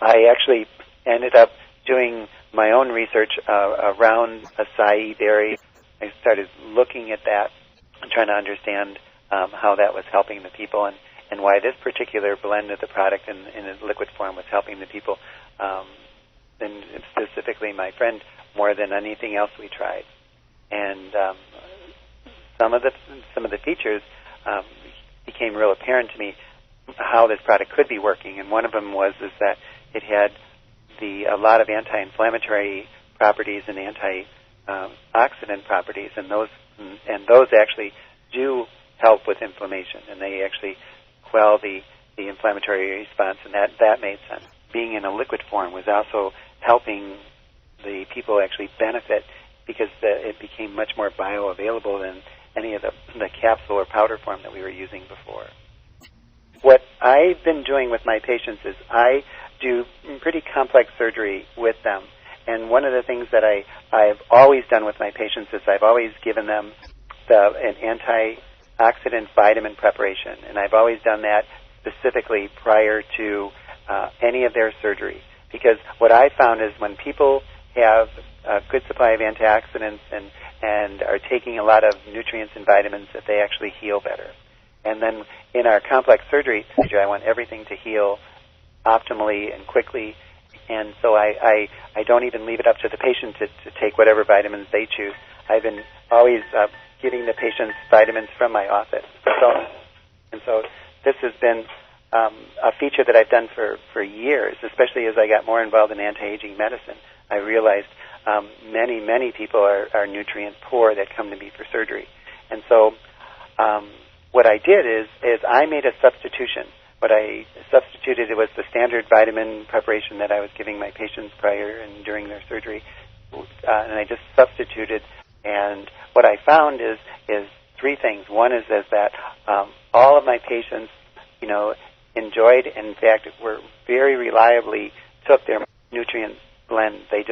I actually ended up doing my own research around acai berry. I started looking at that and trying to understand how that was helping the people and why this particular blend of the product in a liquid form was helping the people, and specifically my friend, more than anything else we tried. And some of the features became real apparent to me how this product could be working. And one of them was that it had a lot of anti-inflammatory properties and antioxidant properties, and those actually do help with inflammation, and they actually quell the inflammatory response, and that made sense. Being in a liquid form was also helping the people actually benefit because it became much more bioavailable than any of the capsule or powder form that we were using before. What I've been doing with my patients is I do pretty complex surgery with them. And one of the things that I've always done with my patients is I've always given them an antioxidant vitamin preparation. And I've always done that specifically prior to any of their surgery. Because what I found is when people have a good supply of antioxidants and are taking a lot of nutrients and vitamins, that they actually heal better. And then in our complex surgery, I want everything to heal optimally and quickly. And so I don't even leave it up to the patient to take whatever vitamins they choose. I've been always giving the patients vitamins from my office. So this has been a feature that I've done for years, especially as I got more involved in anti-aging medicine. I realized many people are nutrient poor that come to me for surgery. And so what I did is I made a substitution. What I substituted, it was the standard vitamin preparation that I was giving my patients prior and during their surgery, and I just substituted. And what I found is three things. One is that all of my patients, enjoyed, and in fact, were very reliably took their nutrient blend. They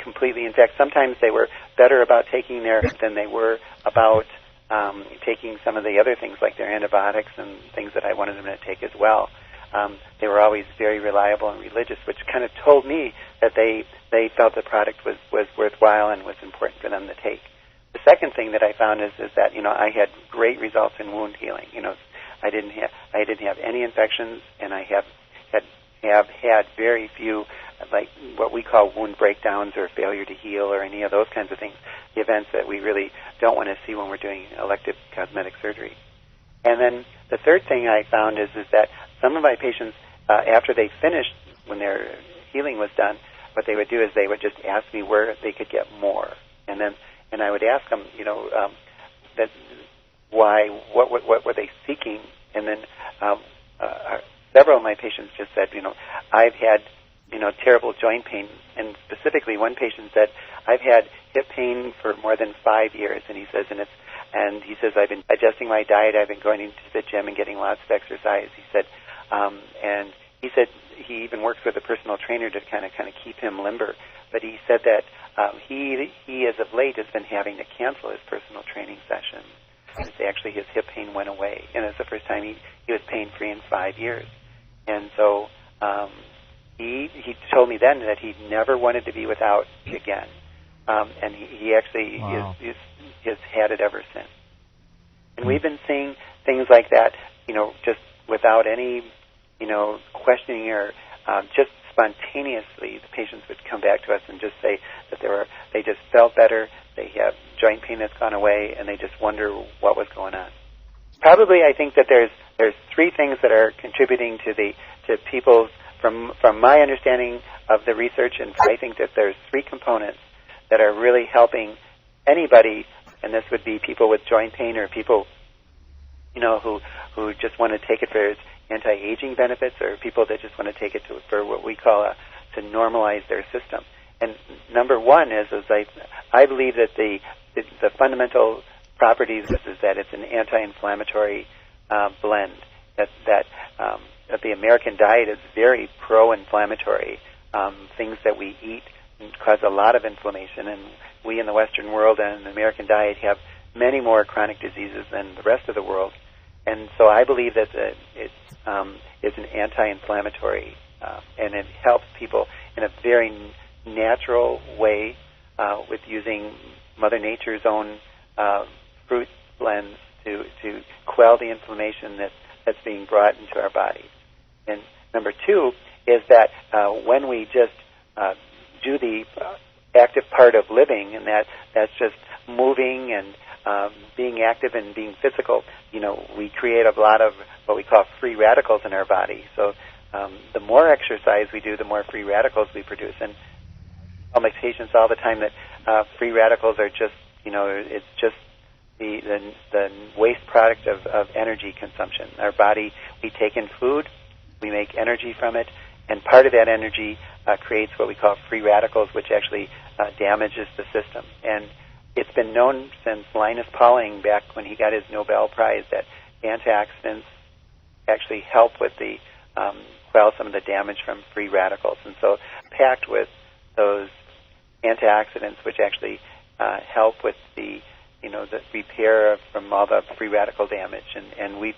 completely, in fact, sometimes they were better about taking than they were about taking some of the other things like their antibiotics and things that I wanted them to take as well. They were always very reliable and religious, which kind of told me that they felt the product was worthwhile and was important for them to take. The second thing that I found is that I had great results in wound healing. I didn't have any infections, and I have had very few, like what we call wound breakdowns or failure to heal or any of those kinds of things, the events that we really don't want to see when we're doing elective cosmetic surgery. And then the third thing I found is that some of my patients, after they finished, when their healing was done, what they would do is they would just ask me where they could get more. And I would ask them, that why, what were they seeking? And then several of my patients just said, I've had, terrible joint pain. And specifically, one patient said, I've had hip pain for more than 5 years. And he says, I've been adjusting my diet. I've been going into the gym and getting lots of exercise. He said, and he said he even works with a personal trainer to kind of keep him limber. But he said that he as of late has been having to cancel his personal training sessions. Actually, his hip pain went away, and it's the first time he was pain-free in 5 years. And so he told me then that he never wanted to be without again, and he actually has had it ever since. And we've been seeing things like that, just without any, questioning or just spontaneously, the patients would come back to us and just say that they just felt better. They have joint pain that's gone away, and they just wonder what was going on. Probably, I think that there's three things that are contributing to people's, from my understanding of the research, and I think that there's three components that are really helping anybody, and this would be people with joint pain or people, who just want to take it for its anti-aging benefits, or people that just want to take it for what we call to normalize their system. And number one is I believe that the fundamental properties is that it's an anti-inflammatory blend. That the American diet is very pro-inflammatory. Things that we eat cause a lot of inflammation, and we in the Western world and the American diet have many more chronic diseases than the rest of the world. And so I believe that it's an anti-inflammatory and it helps people in a very natural way with using Mother Nature's own fruit blends to quell the inflammation that's being brought into our bodies. And number two is that when we just do the active part of living, and that's just moving and being active and being physical, we create a lot of what we call free radicals in our body. So the more exercise we do, the more free radicals we produce. And I tell my patients all the time that free radicals are just, it's just the waste product of energy consumption. Our body, we take in food, we make energy from it, and part of that energy creates what we call free radicals, which actually damages the system. And it's been known since Linus Pauling, back when he got his Nobel Prize, that antioxidants actually help with the quell some of the damage from free radicals. And so packed with those antioxidants, which actually help with the repair from all the free radical damage. And we